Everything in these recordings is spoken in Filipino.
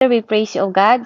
Father, we praise you, O God.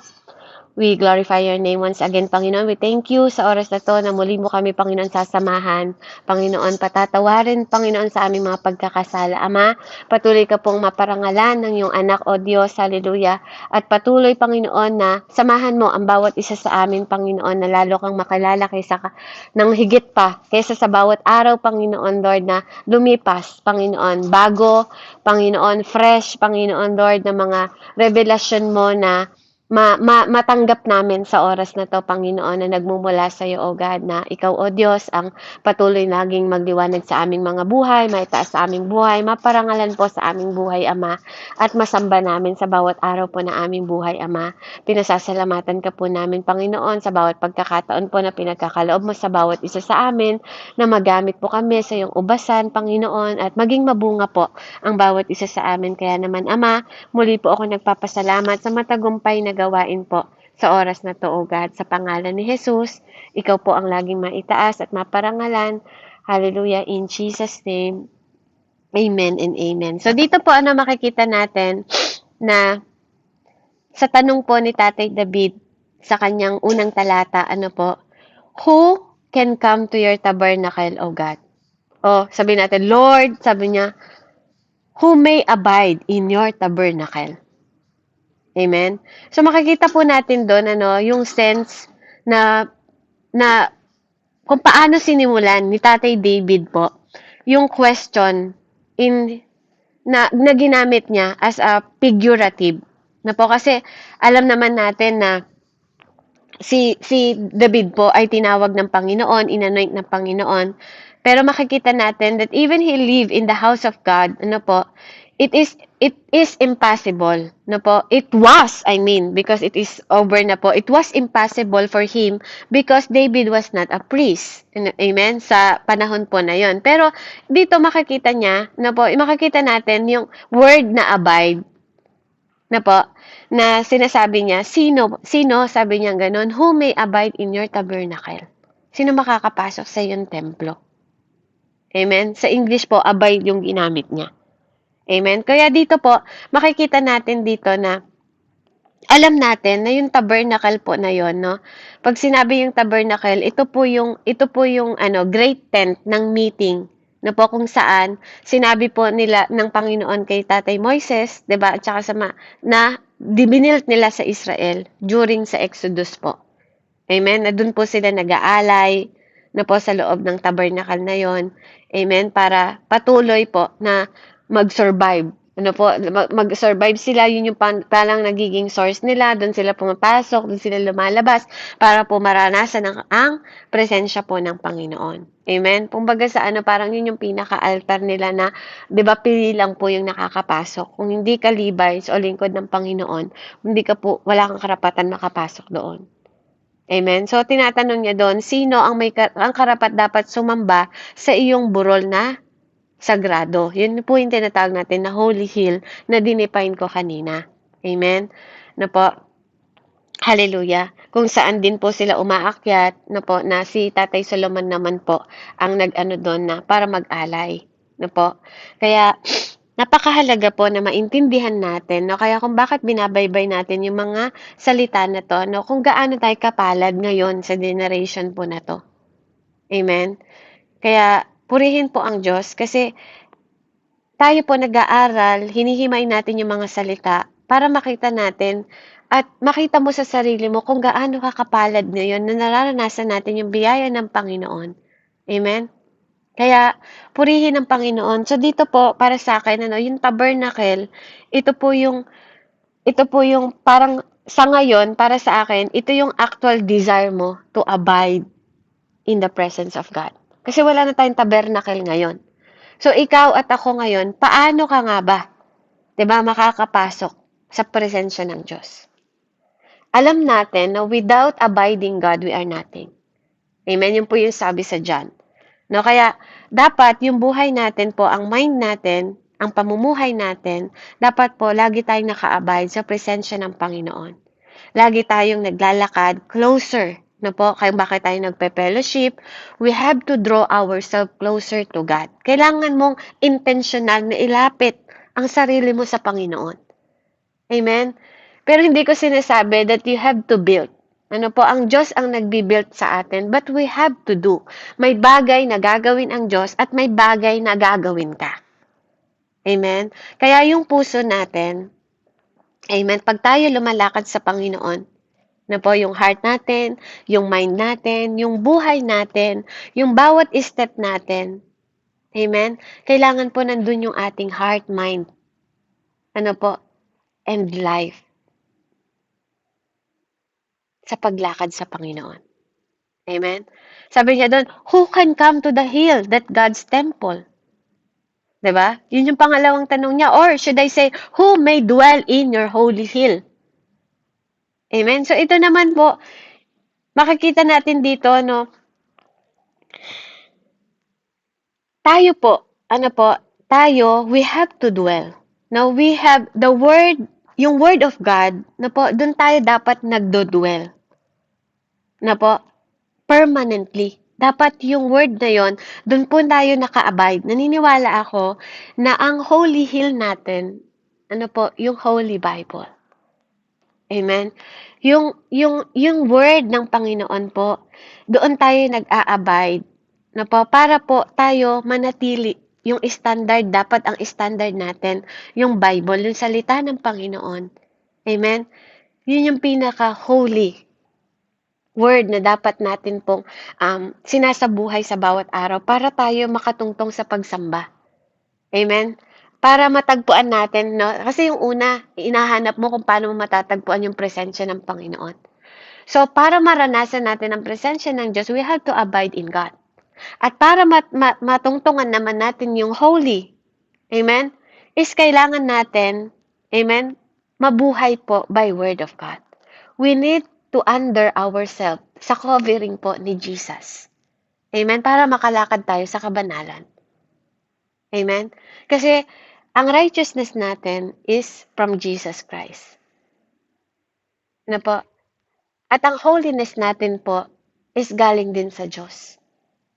We glorify your name once again, Panginoon. We thank you sa oras na to na muli mo kami, Panginoon, sasamahan. Panginoon, patatawarin, Panginoon, sa aming mga pagkakasala. Ama, patuloy ka pong maparangalan ng iyong anak, O Diyos, hallelujah. At patuloy, Panginoon, na samahan mo ang bawat isa sa amin, Panginoon, na lalo kang makilala ng higit pa, kaysa sa bawat araw, Panginoon, Lord, na lumipas, Panginoon, bago, Panginoon, fresh, Panginoon, Lord, na mga revelasyon mo na matanggap namin sa oras na to, Panginoon, na nagmumula sa iyo, O God, na ikaw, O Diyos, ang patuloy naging magliwanag sa aming mga buhay, maitaas sa aming buhay, maparangalan po sa aming buhay, Ama, at masamba namin sa bawat araw po na aming buhay, Ama. Pinasasalamatan ka po namin, Panginoon, sa bawat pagkakataon po na pinagkakaloob mo sa bawat isa sa amin, na magamit po kami sa iyong ubasan, Panginoon, at maging mabunga po ang bawat isa sa amin. Kaya naman, Ama, muli po ako nagpapasalamat sa matagumpay na gawain po sa oras na to, O God. Sa pangalan ni Jesus, ikaw po ang laging maitaas at maparangalan. Hallelujah, in Jesus' name. Amen and amen. So, dito po makikita natin na sa tanong po ni Tatay David sa kanyang unang talata, who can come to your tabernacle, O God? O, sabi natin, Lord, sabi niya, who may abide in your tabernacle? Amen? So, makikita po natin doon, yung sense na kung paano sinimulan ni Tatay David po, yung question na ginamit niya as a figurative. Na po, kasi alam naman natin na si David po ay tinawag ng Panginoon, inanoint ng Panginoon. Pero makikita natin that even he lived in the house of God, it is impossible, because it is over na po. It was impossible for him because David was not a priest. Amen? Sa panahon po na yon. Pero dito makikita natin yung word na abide, na sinasabi niya, sino, sabi niya ganun, who may abide in your tabernacle? Sino makakapasok sa iyong templo? Amen? Sa English po, abide yung ginamit niya. Amen? Kaya dito po, makikita natin dito na alam natin na yung tabernacle po na yon, no? Pag sinabi yung tabernacle, ito po yung great tent ng meeting, kung saan sinabi po nila ng Panginoon kay Tatay Moises, 'di ba? At saka na binilt nila sa Israel during sa Exodus po. Amen? Na doon po sila nag-aalay sa loob ng tabernacle na yon. Amen? Para patuloy po na mag-survive. Mag-survive sila, yun yung palang nagiging source nila, doon sila pumapasok, doon sila lumalabas, para po maranasan ang presensya po ng Panginoon. Amen? Kumbaga sa parang yun yung pinaka-altar nila na, di ba, pili lang po yung nakakapasok. Kung hindi ka Levites o lingkod ng Panginoon, wala kang karapatan makapasok doon. Amen? So, tinatanong niya doon, sino ang karapat dapat sumamba sa iyong burol na sagrado? Yun po yung tinatawag natin na Holy Hill na dinefine ko kanina. Amen? Hallelujah. Kung saan din po sila umaakyat, na si Tatay Solomon naman po ang doon na para mag-alay. Kaya, napakahalaga po na maintindihan natin, kaya kung bakit binabaybay natin yung mga salita na to, kung gaano tayo kapalad ngayon sa generation po na to. Amen? Kaya, purihin po ang Diyos kasi tayo po nag-aaral, hinihimay natin yung mga salita para makita natin at makita mo sa sarili mo kung gaano kakapalad ngayon na nararanasan natin yung biyaya ng Panginoon. Amen? Kaya, purihin ang Panginoon. So, dito po, para sa akin, yung tabernacle, ito po yung parang, sa ngayon, para sa akin, ito yung actual desire mo to abide in the presence of God. Kasi wala na tayong tabernacle ngayon. So, ikaw at ako ngayon, paano ka nga ba, 'di ba, makakapasok sa presensya ng Diyos? Alam natin na without abiding God, we are nothing. Amen? Yun po yung sabi sa John. Kaya, dapat yung buhay natin po, ang mind natin, ang pamumuhay natin, dapat po, lagi tayong naka-abide sa presensya ng Panginoon. Lagi tayong naglalakad closer, kaya bakit tayo nagpe-fellowship, we have to draw ourselves closer to God. Kailangan mong intentional na ilapit ang sarili mo sa Panginoon. Amen? Pero hindi ko sinasabi that you have to build. Ano po, ang Diyos ang nagbi-build sa atin, but we have to do. May bagay na gagawin ang Diyos at may bagay na gagawin ka. Amen? Kaya yung puso natin, amen, pag tayo lumalakad sa Panginoon, na po yung heart natin, yung mind natin, yung buhay natin, yung bawat step natin, amen, kailangan po nandun yung ating heart, mind, ano po, and life sa paglakad sa Panginoon. Amen? Sabi niya doon, who can come to the hill that God's temple? 'Di ba? Yun yung pangalawang tanong niya. Or should I say, who may dwell in your holy hill? Amen? So ito naman po, makikita natin dito, no, tayo po, ano po, tayo, we have to dwell. Now, we have the word, yung word of God, na po, doon tayo dapat nagdo-dwell. Na po, permanently. Dapat yung word na yon, doon po tayo naka-abide. Naniniwala ako na ang holy hill natin, ano po, yung Holy Bible. Amen? Yung word ng Panginoon po, doon tayo nag-a-abide. Na po, para po tayo manatili. Yung standard, dapat ang standard natin, yung Bible, yung salita ng Panginoon. Amen? Yun yung pinaka-holy word na dapat natin pong sinasabuhay sa bawat araw para tayo makatungtong sa pagsamba. Amen? Para matagpuan natin, no? Kasi yung una, inahanap mo kung paano mo matatagpuan yung presensya ng Panginoon. So, para maranasan natin ang presensya ng Diyos, we have to abide in God. At para matungtungan naman natin yung holy, amen, is kailangan natin, amen, mabuhay po by word of God. We need to under ourselves sa covering po ni Jesus. Amen? Para makalakad tayo sa kabanalan. Amen? Kasi ang righteousness natin is from Jesus Christ. Na po? At ang holiness natin po is galing din sa Diyos.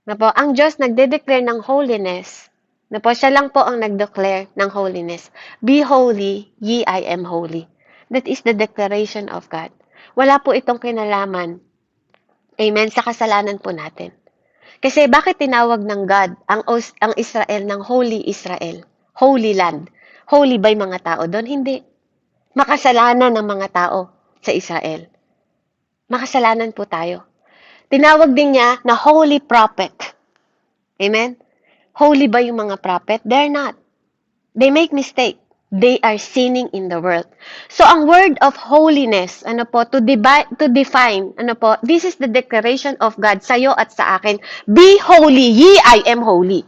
Na po? Ang Diyos nagde-declare ng holiness. Na po? Siya lang po ang nag-declare ng holiness. Be holy, ye I am holy. That is the declaration of God. Wala po itong kinalaman, amen, sa kasalanan po natin. Kasi bakit tinawag ng God ang Israel ng Holy Israel? Holy Land. Holy ba yung mga tao doon? Hindi. Makasalanan ng mga tao sa Israel. Makasalanan po tayo. Tinawag din niya na Holy Prophet. Amen? Holy ba yung mga prophet? They're not. They make mistake. They are sinning in the world. So, ang word of holiness, ano po, to define, ano po, this is the declaration of God sa'yo at sa akin. Be holy, ye I am holy.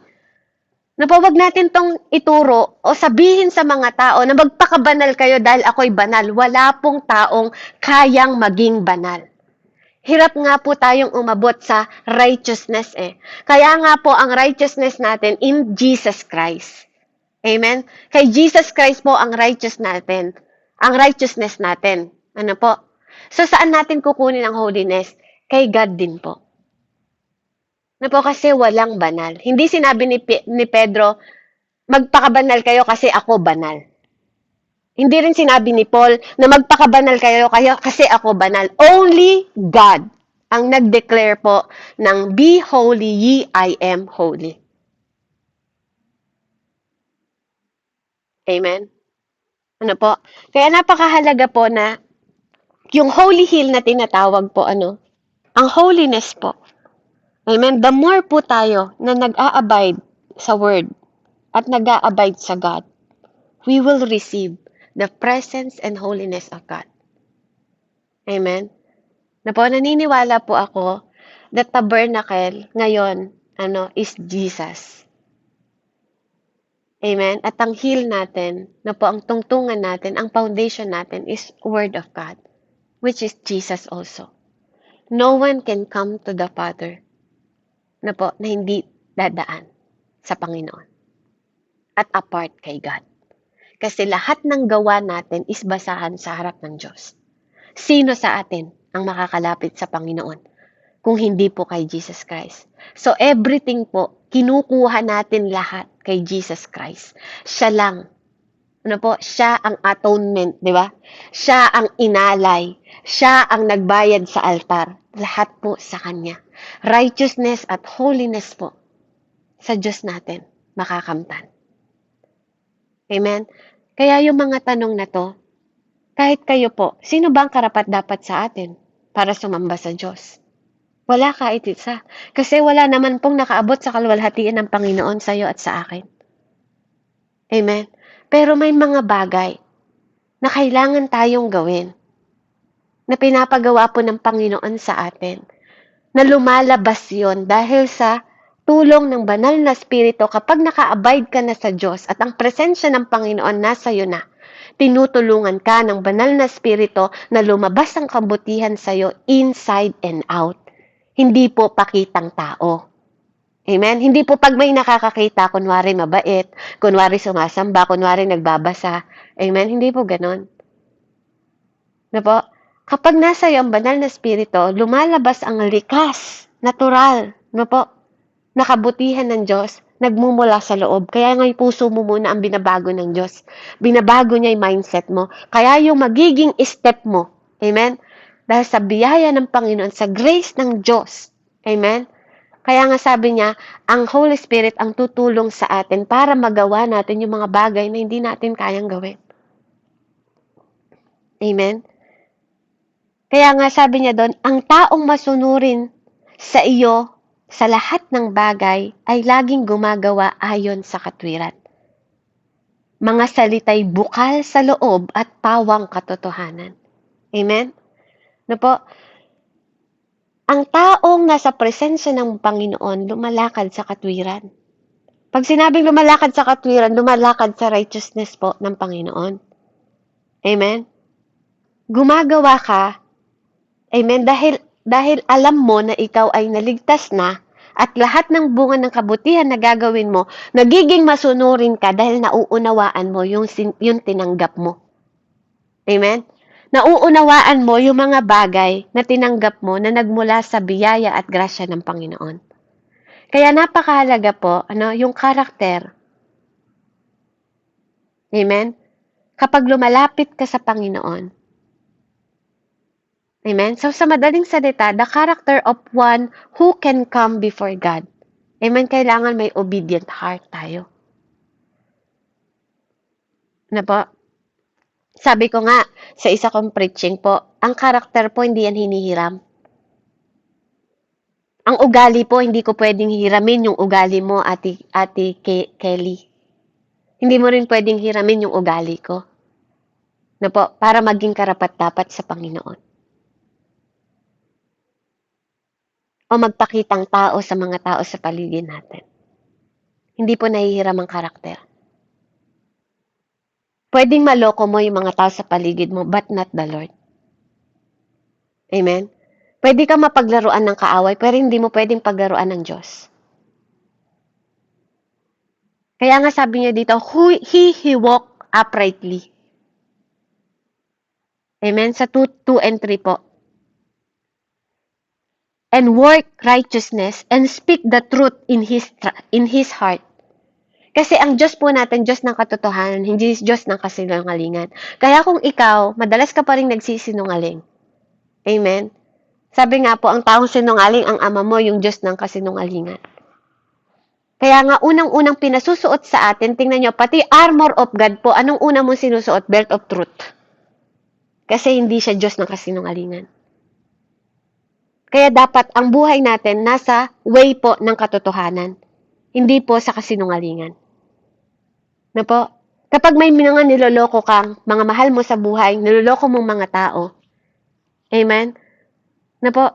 Na po, wag natin tong ituro o sabihin sa mga tao na magpakabanal kayo dahil ako'y banal. Wala pong taong kayang maging banal. Hirap nga po tayong umabot sa righteousness eh. Kaya nga po ang righteousness natin in Jesus Christ. Amen? Kay Jesus Christ po ang righteous natin. Ang righteousness natin. Ano po? So, saan natin kukunin ang holiness? Kay God din po. Ano po? Kasi walang banal. Hindi sinabi ni Pedro, magpakabanal kayo kasi ako banal. Hindi rin sinabi ni Paul na magpakabanal kayo kasi ako banal. Only God ang nag-declare po ng be holy, ye I am holy. Amen? Ano po? Kaya napakahalaga po na yung holy hill na tinatawag po, ano? Ang holiness po. Amen? The more po tayo na nag-a-abide sa word at nag-a-abide sa God, we will receive the presence and holiness of God. Amen? Na po, naniniwala po ako that tabernacle ngayon, ano, is Jesus. Amen? At ang hill natin, na po ang tungtungan natin, ang foundation natin is Word of God, which is Jesus also. No one can come to the Father na po, na hindi dadaan sa Panginoon at apart kay God. Kasi lahat ng gawa natin is basahan sa harap ng Diyos. Sino sa atin ang makakalapit sa Panginoon kung hindi po kay Jesus Christ? So everything po, kinukuha natin lahat kay Jesus Christ. Siya lang Ano po? Siya ang atonement, di ba? Siya ang inalay. Siya ang nagbayad sa altar. Lahat po sa Kanya. Righteousness at holiness po sa Diyos natin makakamtan. Amen? Kaya yung mga tanong na to, kahit kayo po, sino ba ang karapat-dapat sa atin para sumamba sa Diyos? Wala kahit isa. Kasi wala naman pong nakaabot sa kaluwalhatian ng Panginoon sa iyo at sa akin. Amen? Pero may mga bagay na kailangan tayong gawin na pinapagawa po ng Panginoon sa atin na lumalabas yon dahil sa tulong ng banal na Espiritu kapag naka-abide ka na sa Diyos at ang presensya ng Panginoon nasa iyo na, tinutulungan ka ng banal na Espiritu na lumabas ang kabutihan sa iyo inside and out. Hindi po pakitang tao. Amen? Hindi po pag may nakakakita, kunwari mabait, kunwari sumasamba, kunwari nagbabasa. Amen? Hindi po ganon. Na po? Kapag nasa iyo ang banal na Espiritu, lumalabas ang likas, natural, na po, nakabutihan ng Diyos, nagmumula sa loob. Kaya nga yung puso mo muna ang binabago ng Diyos. Binabago niya yung mindset mo. Kaya yung magiging step mo, amen? Dahil sa biyaya ng Panginoon, sa grace ng Diyos, amen? Kaya nga sabi niya, ang Holy Spirit ang tutulong sa atin para magawa natin yung mga bagay na hindi natin kayang gawin. Amen? Kaya nga sabi niya doon, ang taong masunurin sa iyo sa lahat ng bagay ay laging gumagawa ayon sa katwiran. Mga salita'y bukal sa loob at pawang katotohanan. Amen? Na po, ang taong nasa presensya ng Panginoon lumalakad sa katwiran. Pag sinabing lumalakad sa katwiran, lumalakad sa righteousness po ng Panginoon. Amen? Gumagawa ka, amen, dahil alam mo na ikaw ay naligtas na at lahat ng bunga ng kabutihan na gagawin mo, nagiging masunurin ka dahil nauunawaan mo yung tinanggap mo. Amen? Nauunawaan mo yung mga bagay na tinanggap mo na nagmula sa biyaya at grasya ng Panginoon. Kaya napakahalaga po, yung karakter. Amen? Kapag lumalapit ka sa Panginoon, amen? So, sa madaling salita, the character of one who can come before God. Amen? Kailangan may obedient heart tayo. Na po? Sabi ko nga, sa isa kong preaching po, ang karakter po hindi yan hinihiram. Ang ugali po, hindi ko pwedeng hiramin yung ugali mo, Ate Kelly. Hindi mo rin pwedeng hiramin yung ugali ko. Na po? Para maging karapat-dapat sa Panginoon. O magpakitang tao sa mga tao sa paligid natin. Hindi po nahihiram ang karakter. Pwedeng maloko mo yung mga tao sa paligid mo, but not the Lord. Amen? Pwede kang mapaglaruan ng kaaway, pero hindi mo pwedeng paglaruan ng Diyos. Kaya nga sabi niya dito, he walk uprightly. Amen? Sa 2 and 3 po. And work righteousness and speak the truth in his heart. Kasi ang Diyos po natin, Diyos ng katotohanan, hindi Diyos ng kasinungalingan. Kaya kung ikaw, madalas ka pa rin nagsisinungaling. Amen? Sabi nga po, ang taong sinungaling, ang ama mo, yung Diyos ng kasinungalingan. Kaya nga, unang-unang pinasusuot sa atin, tingnan nyo, pati armor of God po, anong una mong sinusuot? Belt of truth. Kasi hindi siya Diyos ng kasinungalingan. Kaya dapat ang buhay natin nasa way po ng katotohanan. Hindi po sa kasinungalingan. Na po, kapag may mga niloloko kang, mga mahal mo sa buhay, niloloko mong mga tao, amen? Na po,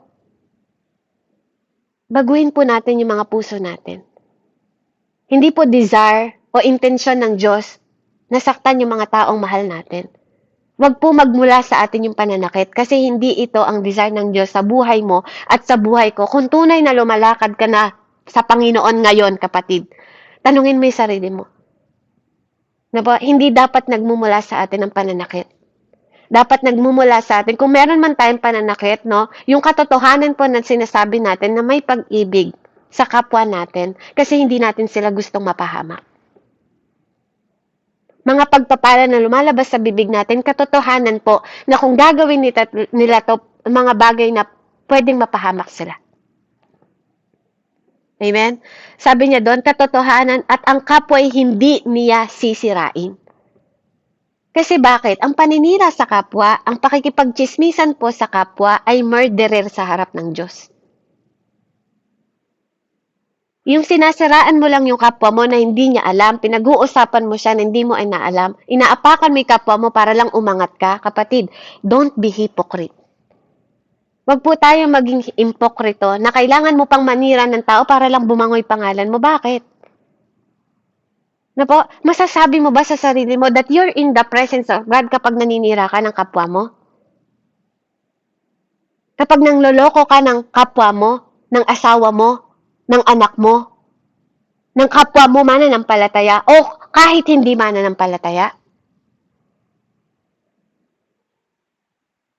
baguhin po natin yung mga puso natin. Hindi po desire o intensyon ng Diyos na saktan yung mga taong mahal natin. Huwag po magmula sa atin yung pananakit kasi hindi ito ang desire ng Diyos sa buhay mo at sa buhay ko. Kung tunay na lumalakad ka na sa Panginoon ngayon, kapatid, tanungin mo yung sarili mo. Na po, hindi dapat nagmumula sa atin ang pananakit. Dapat nagmumula sa atin, kung meron man tayong pananakit, no, yung katotohanan po na sinasabi natin na may pag-ibig sa kapwa natin kasi hindi natin sila gustong mapahamak. mga pagpapala na lumalabas sa bibig natin, katotohanan po na kung gagawin nila to, mga bagay na pwedeng mapahamak sila. Amen? Sabi niya doon, katotohanan at ang kapwa ay hindi niya sisirain. Kasi bakit? Ang paninira sa kapwa, ang pakikipagchismisan po sa kapwa ay murderer sa harap ng Diyos. Yung sinasiraan mo lang yung kapwa mo na hindi niya alam, pinag-uusapan mo siya na hindi mo ay naalam, inaapakan mo yung kapwa mo para lang umangat ka, kapatid, don't be hypocrite. Wag po tayo maging impokrito na kailangan mo pang manira ng tao para lang bumangoy pangalan mo. Bakit? Na po, masasabi mo ba sa sarili mo that you're in the presence of God kapag naninira ka ng kapwa mo? Kapag nangloloko ka ng kapwa mo, ng asawa mo, ng anak mo, ng kapwa mo mananampalataya, o kahit hindi mananampalataya?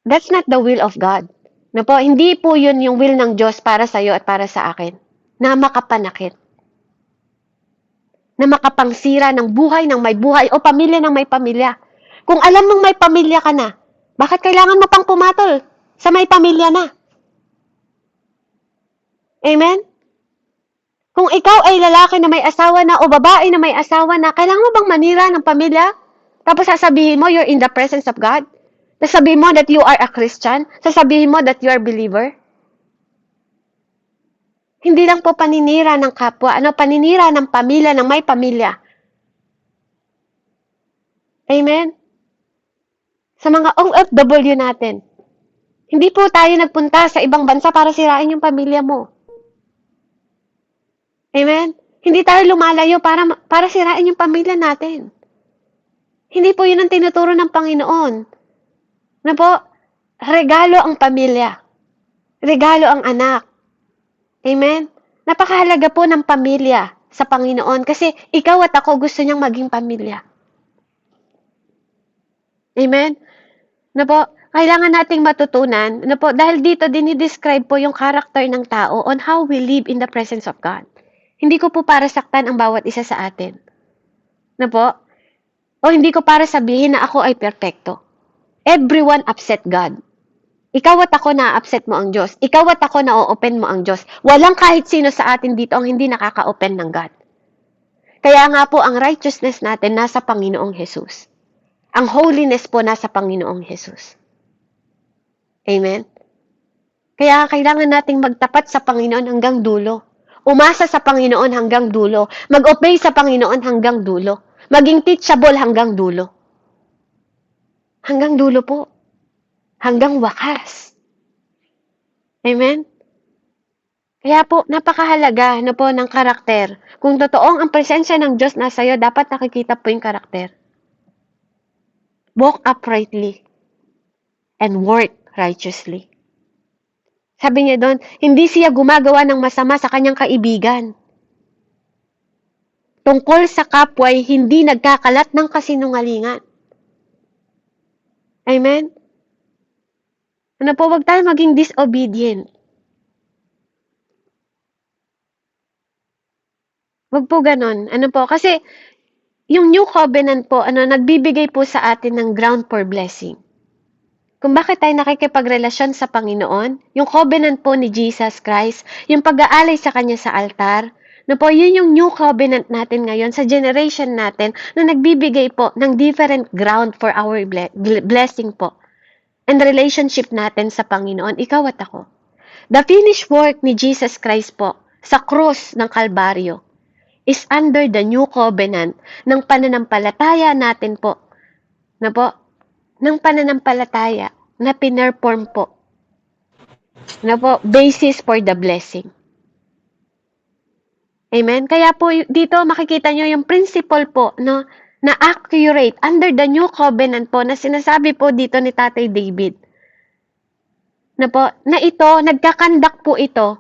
That's not the will of God. Na po, hindi po yun yung will ng Diyos para sa iyo at para sa akin. Na makapanakit. Na makapangsira ng buhay ng may buhay o pamilya ng may pamilya. Kung alam mong may pamilya ka na, bakit kailangan mo pang pumatol sa may pamilya na? Amen? Kung ikaw ay lalaki na may asawa na o babae na may asawa na, kailangan mo bang manira ng pamilya? Tapos sasabihin mo, you're in the presence of God? Sasabihin mo that you are a Christian? Sasabihin mo that you are a believer? Hindi lang po paninira ng kapwa, paninira ng pamilya, ng may pamilya. Amen? Sa mga OFW natin, hindi po tayo nagpunta sa ibang bansa para sirain yung pamilya mo. Amen? Hindi tayo lumalayo para sirain yung pamilya natin. Hindi po yun ang tinuturo ng Panginoon. Na po, regalo ang pamilya. Regalo ang anak. Amen? Napakahalaga po ng pamilya sa Panginoon kasi ikaw at ako gusto niyang maging pamilya. Amen? Na po, kailangan nating matutunan, na po, dahil dito dinidescribe po yung character ng tao on how we live in the presence of God. Hindi ko po para saktan ang bawat isa sa atin. Na po, o hindi ko para sabihin na ako ay perfecto. Everyone upset God. Ikaw at ako na-upset mo ang Diyos. Ikaw at ako na-open mo ang Diyos. Walang kahit sino sa atin dito ang hindi nakaka-open ng God. Kaya nga po, ang righteousness natin nasa Panginoong Jesus. Ang holiness po nasa Panginoong Jesus. Amen? Kaya kailangan nating magtapat sa Panginoon hanggang dulo. Umasa sa Panginoon hanggang dulo. Mag-obey sa Panginoon hanggang dulo. Maging teachable hanggang dulo. Hanggang dulo po. Hanggang wakas. Amen? Kaya po, napakahalaga na po ng karakter. Kung totoong ang presensya ng Diyos nasa iyo, dapat nakikita po yung karakter. Walk uprightly and work righteously. Sabi niya doon, hindi siya gumagawa ng masama sa kanyang kaibigan. Tungkol sa kapwa'y hindi nagkakalat ng kasinungalingan. Amen? Ano po, wag tayo maging disobedient. Wag po ganon. Ano po, kasi yung New Covenant po, nagbibigay po sa atin ng ground for blessing. Kung bakit tayo nakikipagrelasyon sa Panginoon, yung covenant po ni Jesus Christ, yung pag-aalay sa Kanya sa altar, na po, yun yung new covenant natin ngayon sa generation natin na nagbibigay po ng different ground for our blessing po and relationship natin sa Panginoon, ikaw at ako. The finished work ni Jesus Christ po sa krus ng Kalbaryo is under the new covenant ng pananampalataya natin po, na po, ng pananampalataya na pinerform po, na po, basis for the blessing. Amen? Kaya po dito makikita nyo yung principle po, no, na accurate under the new covenant po na sinasabi po dito ni Tatay David. Na po, na ito, nagkakandak po ito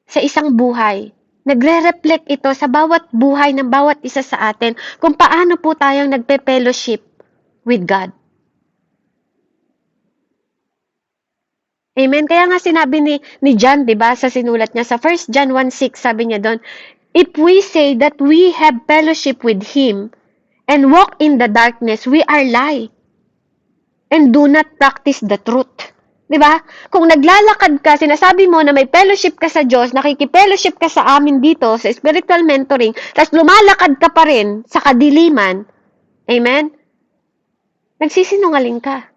sa isang buhay. Nagre-reflect ito sa bawat buhay ng bawat isa sa atin kung paano po tayong nagpe-fellowship with God. Amen? Kaya nga sinabi ni John, 'di ba, sa sinulat niya sa 1 John 1:6, sabi niya doon, If we say that we have fellowship with Him and walk in the darkness, we are lie and do not practice the truth. 'Di ba? Kung naglalakad ka, sinasabi mo na may fellowship ka sa Diyos, nakikipellowship ka sa amin dito sa spiritual mentoring, tapos lumalakad ka pa rin sa kadiliman, amen? Nagsisinungaling ka.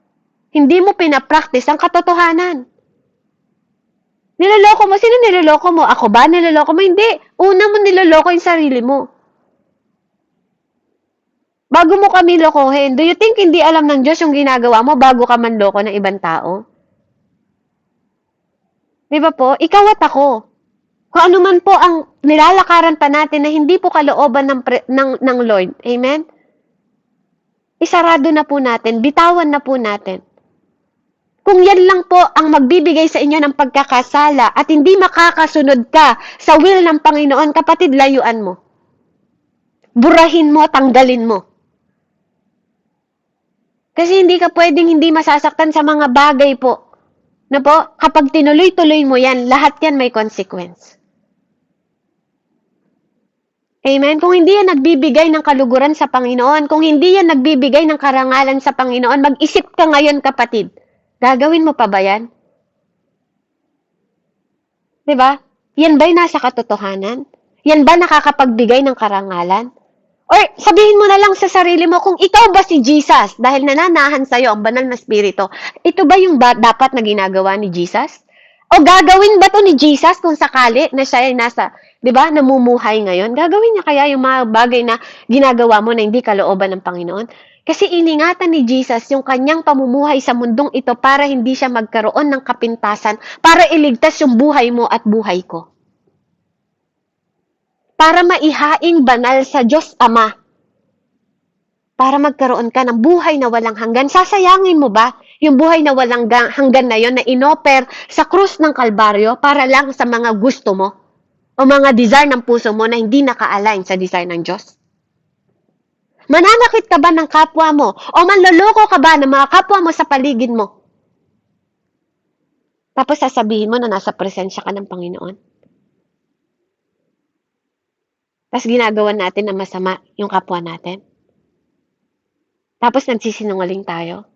Hindi mo pinapractice ang katotohanan. Niloloko mo. Sino niloloko mo? Ako ba niloloko mo? Hindi. Una mo niloloko yung sarili mo. Bago mo kami lokohin, do you think hindi alam ng Diyos yung ginagawa mo bago ka manloko ng ibang tao? Di ba po? Ikaw at ako. Kung ano man po ang nilalakaran pa natin na hindi po kalooban ng Lord. Amen? Isarado na po natin. Bitawan na po natin. Kung yan lang po ang magbibigay sa inyo ng pagkakasala at hindi makakasunod ka sa will ng Panginoon, kapatid, layuan mo. Burahin mo, tanggalin mo. Kasi hindi ka pwedeng hindi masasaktan sa mga bagay po. Na po, kapag tinuloy-tuloy mo yan, lahat yan may consequence. Amen? Kung hindi yan nagbibigay ng kaluguran sa Panginoon, kung hindi yan nagbibigay ng karangalan sa Panginoon, mag-isip ka ngayon, kapatid. Gagawin mo pa ba yan? Diba? Yan ba'y nasa katotohanan? Yan ba nakakapagbigay ng karangalan? Or sabihin mo na lang sa sarili mo, kung ikaw ba si Jesus, dahil nananahan sa'yo ang banal na spirito, ito ba yung dapat na ginagawa ni Jesus? O gagawin ba to ni Jesus kung sakali na siya ay nasa, di ba, namumuhay ngayon? Gagawin niya kaya yung mga bagay na ginagawa mo na hindi kalooban ng Panginoon? Kasi iningatan ni Jesus yung kanyang pamumuhay sa mundong ito para hindi siya magkaroon ng kapintasan, para iligtas yung buhay mo at buhay ko. Para maihaing banal sa Diyos Ama. Para magkaroon ka ng buhay na walang hanggan. Sasayangin mo ba yung buhay na walang hanggan na yon na inoper sa krus ng Kalbaryo para lang sa mga gusto mo? O mga desire ng puso mo na hindi naka-align sa desire ng Diyos? Mananakit ka ba ng kapwa mo? O manloloko ka ba ng mga kapwa mo sa paligid mo? Tapos sasabihin mo na nasa presensya ka ng Panginoon? Tapos ginagawa natin na masama yung kapwa natin? Tapos nagsisinungaling tayo?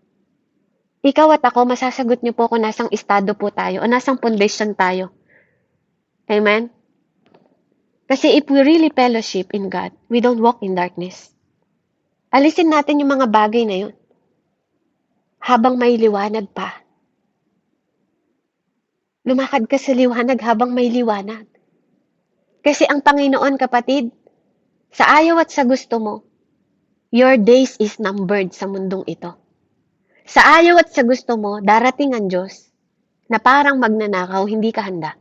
Ikaw at ako, masasagot niyo po kung nasang estado po tayo o nasang foundation tayo. Amen? Kasi if we really fellowship in God, we don't walk in darkness. Alisin natin yung mga bagay na yun. Habang may liwanag pa. Lumakad ka sa liwanag habang may liwanag. Kasi ang Panginoon, kapatid, sa ayaw at sa gusto mo, your days is numbered sa mundong ito. Sa ayaw at sa gusto mo, darating ang Diyos na parang magnanakaw, hindi ka handa.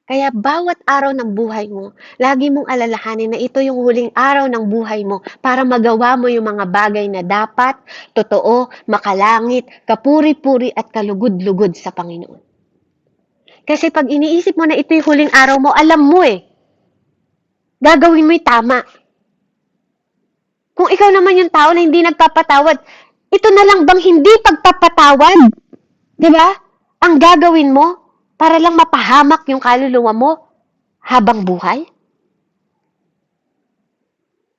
Kaya bawat araw ng buhay mo, lagi mong alalahanin na ito yung huling araw ng buhay mo para magawa mo yung mga bagay na dapat, totoo, makalangit, kapuri-puri at kalugod-lugod sa Panginoon. Kasi pag iniisip mo na ito yung huling araw mo, alam mo gagawin mo yung tama. Kung ikaw naman yung tao na hindi nagpapatawad, ito na lang bang hindi pagpapatawad? Diba? Ang gagawin mo para lang mapahamak yung kaluluwa mo habang buhay?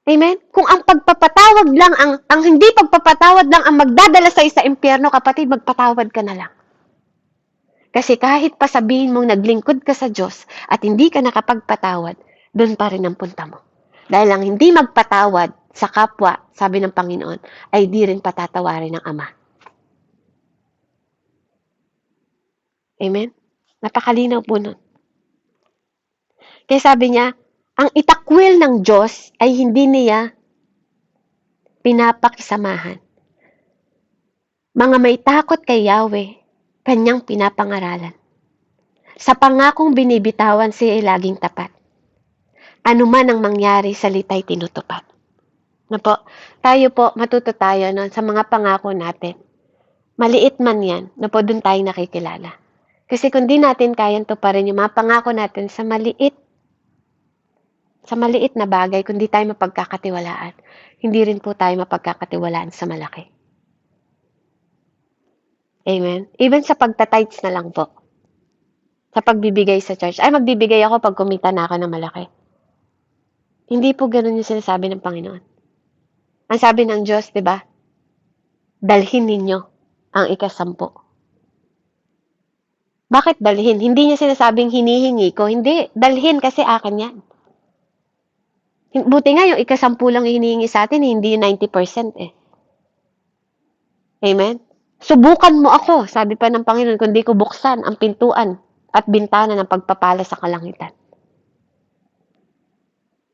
Amen? Kung ang pagpapatawad lang, ang hindi pagpapatawad lang ang magdadala sa impyerno, kapatid, magpatawad ka na lang. Kasi kahit pa sabihin mong naglingkod ka sa Diyos at hindi ka nakapagpatawad, doon pa rin ang punta mo. Dahil ang hindi magpatawad sa kapwa, sabi ng Panginoon, ay di rin patatawarin ng Ama. Amen? Napakalinaw po nun. Kaya sabi niya, ang itakwil ng Diyos ay hindi niya pinapakisamahan. Mga may takot kay Yahweh, kanyang pinapangaralan. Sa pangakong binibitawan siya ay laging tapat. Ano man ang mangyari, salita'y tinutupad. Na po, tayo po, matuto tayo sa mga pangako natin. Maliit man yan, na po doon tayo nakikilala. Kasi kung di natin kayang tuparin yung mga pangako natin sa maliit na bagay, kung di tayo mapagkakatiwalaan, hindi rin po tayo mapagkakatiwalaan sa malaki. Amen? Even sa pagtatights na lang po. sa pagbibigay sa church. Ay, magbibigay ako pag kumita na ako ng malaki. Hindi po ganun yung sinasabi ng Panginoon. Ang sabi ng Diyos, di ba? Dalhin ninyo ang ika-10. Bakit dalhin? Hindi niya sinasabing hinihingi ko. Hindi. Dalhin kasi akin yan. Buti nga yung ika-10 lang hinihingi sa atin, hindi 90% eh. Amen? Subukan mo ako, sabi pa ng Panginoon, kundi ko buksan ang pintuan at bintana ng pagpapala sa kalangitan.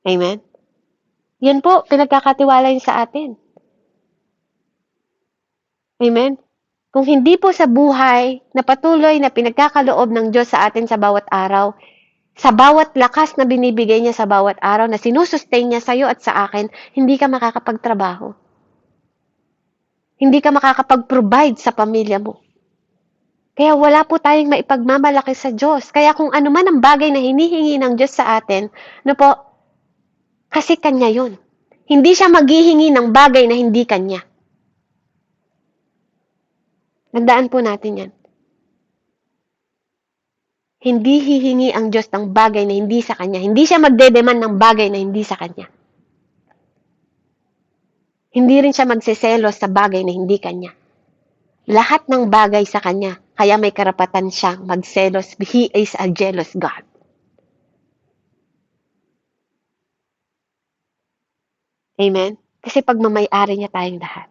Amen? Yan po, pinagkakatiwala yun sa atin. Amen? Kung hindi po sa buhay na patuloy na pinagkakaloob ng Diyos sa atin sa bawat araw, sa bawat lakas na binibigay niya sa bawat araw, na sinusustain niya sa iyo at sa akin, hindi ka makakapagtrabaho. Hindi ka makakapag-provide sa pamilya mo. Kaya wala po tayong maipagmamalaki sa Diyos. Kaya kung ano man ang bagay na hinihingi ng Diyos sa atin, no po, kasi Kanya yun. Hindi siya maghihingi ng bagay na hindi Kanya. Tandaan po natin yan. Hindi hihingi ang Diyos ng bagay na hindi sa Kanya. Hindi siya magdedeman ng bagay na hindi sa Kanya. Hindi rin siya magseselos sa bagay na hindi Kanya. Lahat ng bagay sa Kanya, kaya may karapatan siyang magselos. He is a jealous God. Amen? Kasi pagmamay-ari niya tayong lahat.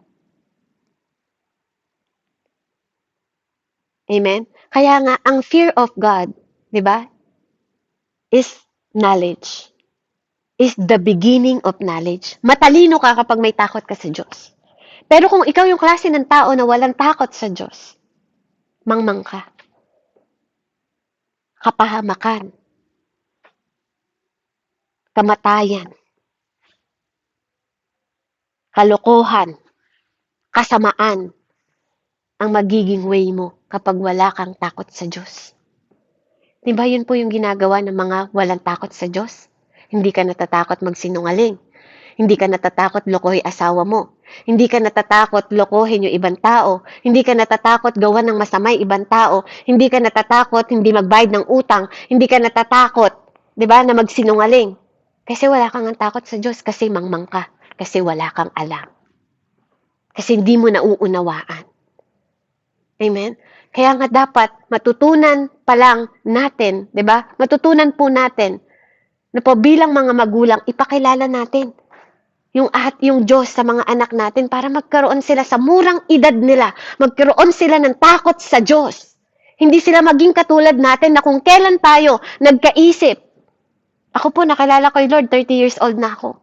Amen? Kaya nga, ang fear of God, di ba, is knowledge. Is the beginning of knowledge. Matalino ka kapag may takot ka sa Diyos. Pero kung ikaw yung klase ng tao na walang takot sa Diyos, mangmang ka. Kapahamakan. Kamatayan. Kalokohan. Kasamaan ang magiging way mo kapag wala kang takot sa Diyos. Diba yun po yung ginagawa ng mga walang takot sa Diyos? Hindi ka natatakot magsinungaling. Hindi ka natatakot lokohin asawa mo. Hindi ka natatakot lokohin yung ibang tao. Hindi ka natatakot gawan ng masamay ibang tao. Hindi ka natatakot hindi magbayad ng utang. Hindi ka natatakot, diba, na magsinungaling. Kasi wala kang takot sa Diyos, kasi mangmang ka. Kasi wala kang alam. Kasi hindi mo nauunawaan. Amen? Kaya nga dapat matutunan pa lang natin, 'di ba? Matutunan po natin na po bilang mga magulang ipakilala natin yung Diyos sa mga anak natin para magkaroon sila sa murang edad nila, magkaroon sila ng takot sa Diyos. Hindi sila maging katulad natin na kung kailan tayo nagkaisip. Ako po, nakilala ko yung Lord, 30 years old na ako.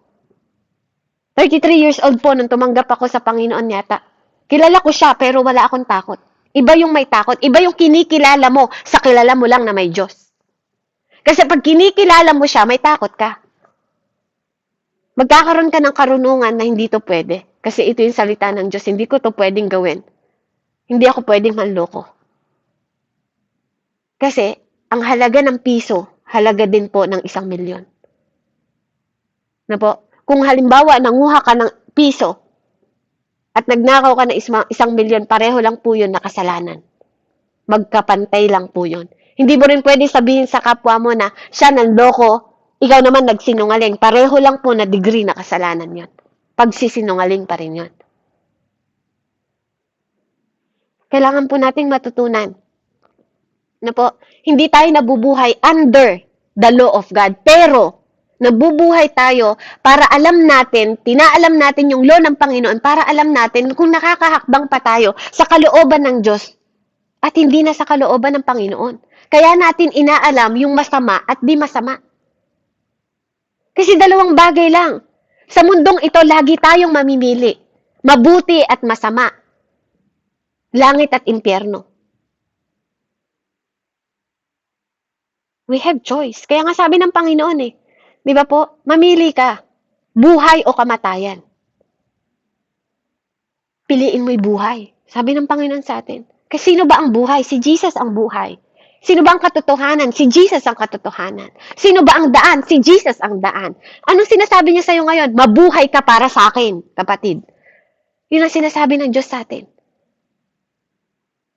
33 years old po nung tumanggap ako sa Panginoon yata. Kilala ko siya pero wala akong takot. Iba yung may takot. Iba yung kinikilala mo sa kilala mo lang na may Diyos. Kasi pag kinikilala mo siya, may takot ka. Magkakaroon ka ng karunungan na hindi to pwede. Kasi ito yung salita ng Diyos. Hindi ko to pwedeng gawin. Hindi ako pwedeng manloko. Kasi ang halaga ng piso, halaga din po ng 1,000,000. Na po? Kung halimbawa, nanguha ka ng piso, at nagnakaw ka ng 1,000,000, pareho lang po yun na kasalanan. Magkapantay lang po yun. Hindi mo rin pwede sabihin sa kapwa mo na siya nanloko, ikaw naman nagsinungaling. Pareho lang po na degree na kasalanan yun. Pagsisinungaling pa rin yun. Kailangan po nating matutunan na po, hindi tayo nabubuhay under the law of God, pero nabubuhay tayo para alam natin, tinaalam natin yung law ng Panginoon para alam natin kung nakakahakbang pa tayo sa kalooban ng Diyos at hindi na sa kalooban ng Panginoon. Kaya natin inaalam yung masama at di masama. Kasi dalawang bagay lang. Sa mundong ito, lagi tayong mamimili. Mabuti at masama. Langit at impyerno. We have choice. Kaya nga sabi ng Panginoon di ba po? Mamili ka. Buhay o kamatayan. Piliin mo'y buhay. Sabi ng Panginoon sa atin. Kasi sino ba ang buhay? Si Jesus ang buhay. Sino ba ang katotohanan? Si Jesus ang katotohanan. Sino ba ang daan? Si Jesus ang daan. Anong sinasabi niya sa'yo ngayon? Mabuhay ka para sa akin, kapatid. Yun ang sinasabi ng Diyos sa atin.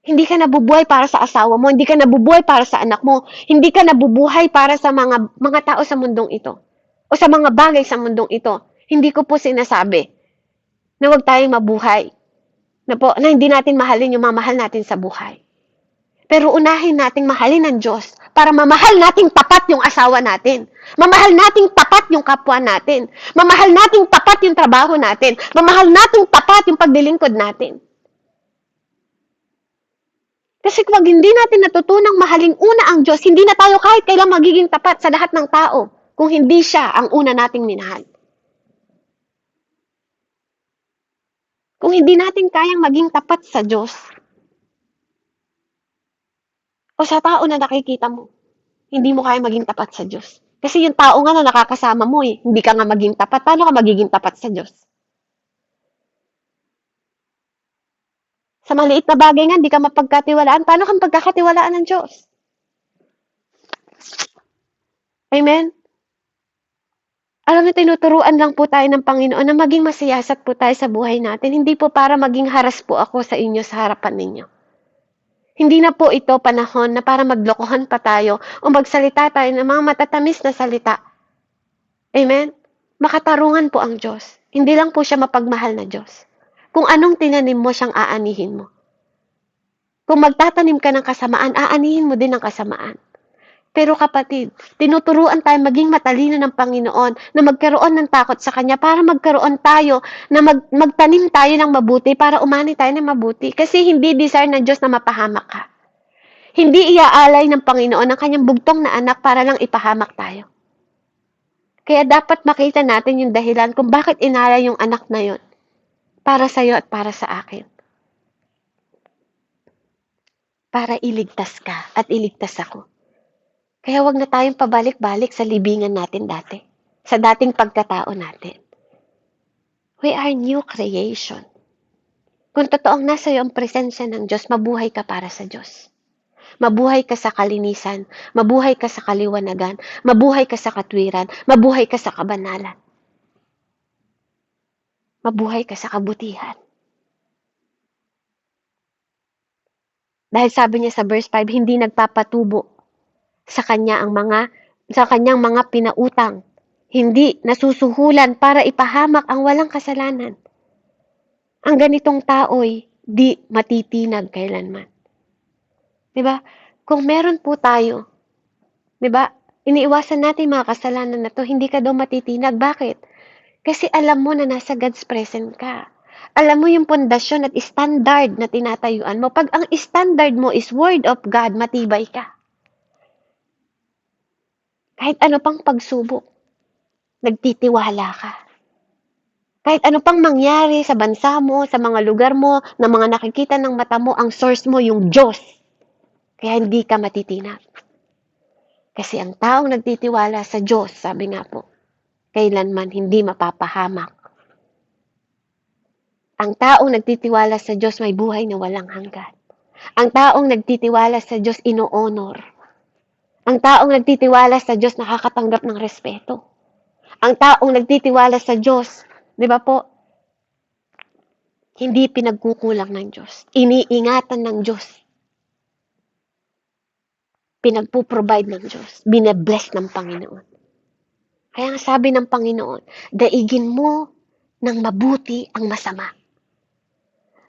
Hindi ka nabubuhay para sa asawa mo, hindi ka nabubuhay para sa anak mo, hindi ka nabubuhay para sa mga tao sa mundong ito o sa mga bagay sa mundong ito. Hindi ko po sinasabi na huwag tayong mabuhay, na hindi natin mahalin yung mga mahal natin sa buhay. Pero unahin nating mahalin ng Diyos para mamahal nating tapat yung asawa natin. Mamahal nating tapat yung kapwa natin. Mamahal nating tapat yung trabaho natin. Mamahal nating tapat yung paglilingkod natin. Kasi kung hindi natin natutunang mahalin una ang Diyos, hindi na tayo kahit kailan magiging tapat sa lahat ng tao kung hindi siya ang una nating minahal. Kung hindi natin kayang maging tapat sa Diyos o sa tao na nakikita mo, hindi mo kaya maging tapat sa Diyos. Kasi yung tao nga na nakakasama mo hindi ka nga maging tapat. Paano ka magiging tapat sa Diyos? Sa maliit na bagay nga, hindi ka mapagkatiwalaan. Paano kang pagkakatiwalaan ng Diyos? Amen? Alam mo, tinuturuan lang po tayo ng Panginoon na maging masiyasat po tayo sa buhay natin. Hindi po para maging haras po ako sa inyo sa harapan ninyo. Hindi na po ito panahon na para maglokohan pa tayo o magsalita tayo ng mga matatamis na salita. Amen? Makatarungan po ang Diyos. Hindi lang po siya mapagmahal na Diyos. Kung anong tinanim mo, siyang aanihin mo. Kung magtatanim ka ng kasamaan, aanihin mo din ang kasamaan. Pero kapatid, tinuturuan tayo maging matalino ng Panginoon na magkaroon ng takot sa Kanya para magkaroon tayo na magtanim tayo ng mabuti para umani tayo ng mabuti. Kasi hindi desire ng Diyos na mapahamak ka. Hindi iaalay ng Panginoon ang Kanyang bugtong na anak para lang ipahamak tayo. Kaya dapat makita natin yung dahilan kung bakit inalay yung anak na yun para sa'yo at para sa akin. Para iligtas ka at iligtas ako. Kaya wag na tayong pabalik-balik sa libingan natin dati, sa dating pagkatao natin. We are new creation. Kung totoong nasa iyo ang presensya ng Diyos, mabuhay ka para sa Diyos. Mabuhay ka sa kalinisan, mabuhay ka sa kaliwanagan, mabuhay ka sa katwiran, mabuhay ka sa kabanalan. Mabuhay ka sa kabutihan. Dahil sabi niya sa verse 5, hindi nagpapatubo sa kanyang mga pinautang. Hindi nasusuhulan para ipahamak ang walang kasalanan. Ang ganitong tao'y di matitinag kailanman. 'Di ba? Kung meron po tayo, 'di ba? Iniiwasan natin mga kasalanan na 'to, hindi ka daw matitinag. Bakit? Kasi alam mo na nasa God's presence ka. Alam mo yung pundasyon at standard na tinatayuan mo. Pag ang standard mo is Word of God, matibay ka. Kahit ano pang pagsubok, nagtitiwala ka. Kahit ano pang mangyari sa bansa mo, sa mga lugar mo, na mga nakikita ng mata mo, ang source mo yung Diyos. Kaya hindi ka matitinag. Kasi ang taong nagtitiwala sa Diyos, sabi nga po, kailanman hindi mapapahamak. Ang taong nagtitiwala sa Diyos may buhay na walang hanggan. Ang taong nagtitiwala sa Diyos ino-honor. Ang taong nagtitiwala sa Diyos nakakatanggap ng respeto. Ang taong nagtitiwala sa Diyos, di ba po, hindi pinagkukulang ng Diyos. Iniingatan ng Diyos. Pinagpo-provide ng Diyos. Bine-bless ng Panginoon. Kaya nga sabi ng Panginoon, daigin mo ng mabuti ang masama.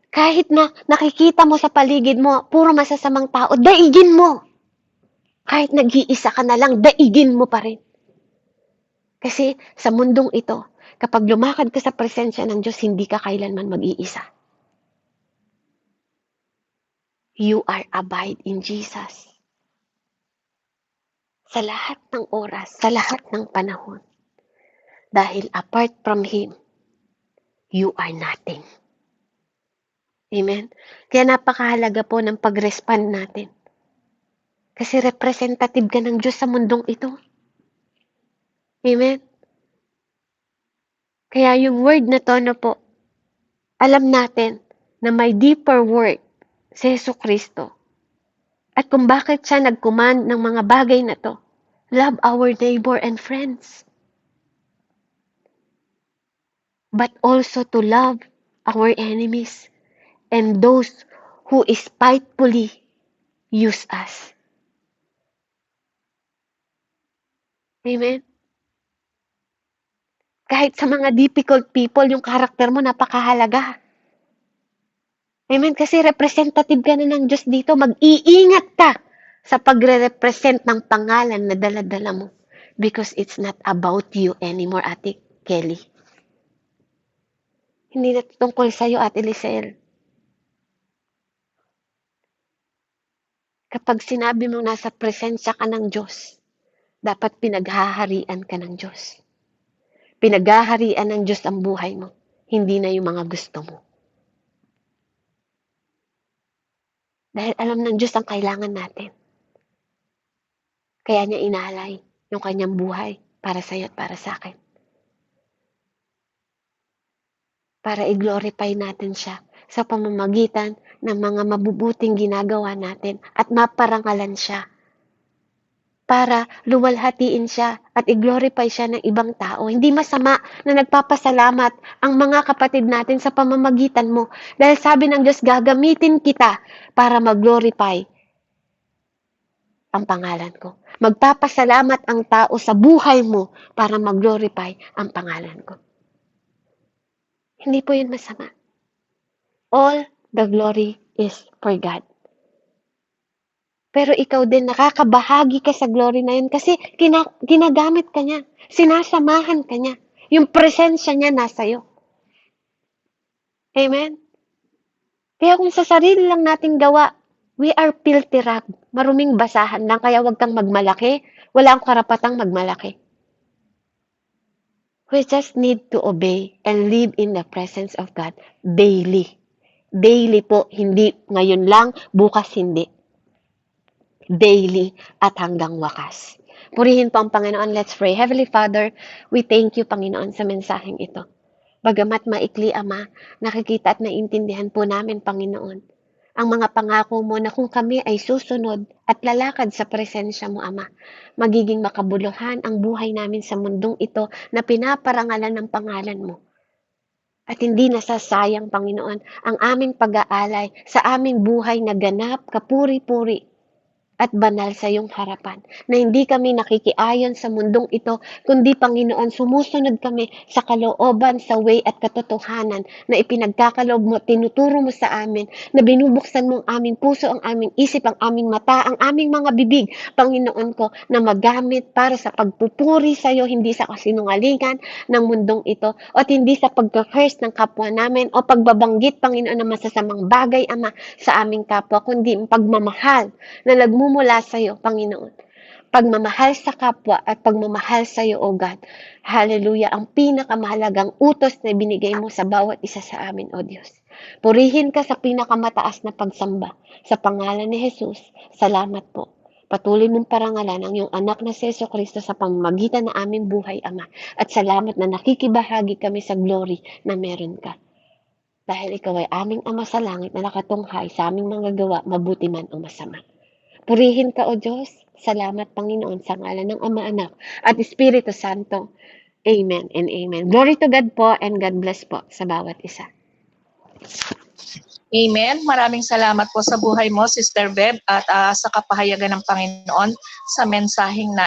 Kahit na nakikita mo sa paligid mo, puro masasamang tao, daigin mo. Kahit nag-iisa ka na lang, daigin mo pa rin. Kasi sa mundong ito, kapag lumakad ka sa presensya ng Diyos, hindi ka kailanman mag-iisa. You are abide in Jesus. Sa lahat ng oras, sa lahat ng panahon. Dahil apart from Him, you are nothing. Amen? Kaya napakahalaga po ng pag-respond natin. Kasi representative ka ng Diyos sa mundong ito. Amen? Kaya yung word na to na po, alam natin na may deeper work si Jesucristo. At kung bakit siya nag-command ng mga bagay na to, love our neighbor and friends. But also to love our enemies and those who spitefully use us. Amen? Kahit sa mga difficult people, yung karakter mo napakahalaga. Amen? Kasi representative ka na ng Diyos dito. Mag-iingat ka sa pagre-represent ng pangalan na dala-dala mo. Because it's not about you anymore, Ate Kelly. Hindi na tungkol sa'yo, Ate Lisel. Kapag sinabi mo nasa presensya ka ng Diyos, dapat pinaghaharian ka ng Diyos. Pinaghaharian ng Diyos ang buhay mo. Hindi na yung mga gusto mo. Dahil alam ng Diyos ang kailangan natin. Kaya niya inalay yung kanyang buhay para sa'yo at para sa akin. Para i-glorify natin siya sa pamamagitan ng mga mabubuting ginagawa natin at maparangalan siya. Para luwalhatiin siya at i-glorify siya ng ibang tao. Hindi masama na nagpapasalamat ang mga kapatid natin sa pamamagitan mo. Dahil sabi ng Diyos, gagamitin kita para mag-glorify ang pangalan ko. Magpapasalamat ang tao sa buhay mo para mag-glorify ang pangalan ko. Hindi po yun masama. All the glory is for God. Pero ikaw din, nakakabahagi ka sa glory na yun kasi ginagamit ka niya. Sinasamahan ka niya. Yung presensya niya nasa iyo. Amen? Kaya kung sa sarili lang nating gawa, we are filthy rag. Maruming basahan lang, kaya wag kang magmalaki. Wala kang karapatang magmalaki. We just need to obey and live in the presence of God daily. Daily po, hindi ngayon lang, bukas hindi. Daily at hanggang wakas. Purihin po ang Panginoon. Let's pray. Heavenly Father, we thank you, Panginoon, sa mensaheng ito. Bagamat maikli, Ama, nakikita at naintindihan po namin, Panginoon, ang mga pangako mo na kung kami ay susunod at lalakad sa presensya mo, Ama, magiging makabuluhan ang buhay namin sa mundong ito na pinaparangalan ng pangalan mo. At hindi nasasayang, Panginoon, ang aming pag-aalay sa aming buhay na ganap, kapuri-puri, at banal sa iyong harapan, na hindi kami nakikiayon sa mundong ito, kundi Panginoon, sumusunod kami sa kalooban, sa way at katotohanan na ipinagkakaloob mo, tinuturo mo sa amin, na binubuksan mo ang aming puso, ang aming isip, ang aming mata, ang aming mga bibig, Panginoon ko, na magamit para sa pagpupuri sa iyo, hindi sa kasinungalingan ng mundong ito, at hindi sa pagka-curse ng kapwa namin, o pagbabanggit, Panginoon, ng masasamang bagay, Ama, sa aming kapwa, kundi pagmamahal na nagmumula sa iyo, Panginoon. Pagmamahal sa kapwa at pagmamahal sa iyo, O God. Hallelujah, ang pinakamahalagang utos na binigay mo sa bawat isa sa amin, O Diyos. Purihin ka sa pinakamataas na pagsamba. Sa pangalan ni Jesus, salamat po. Patuloy mong parangalan ang iyong anak na si Jesucristo sa pamamagitan ng aming buhay, Ama. At salamat na nakikibahagi kami sa glory na meron ka. Dahil ikaw ay aming Ama sa langit na nakatunghay sa aming mga gawa, mabuti man o masama. Purihin ka, O Diyos. Salamat, Panginoon, sa ngalan ng Ama, Anak, at Espiritu Santo. Amen and amen. Glory to God po and God bless po sa bawat isa. Amen. Maraming salamat po sa buhay mo, Sister Beb, at sa kapahayagan ng Panginoon sa mensaheng na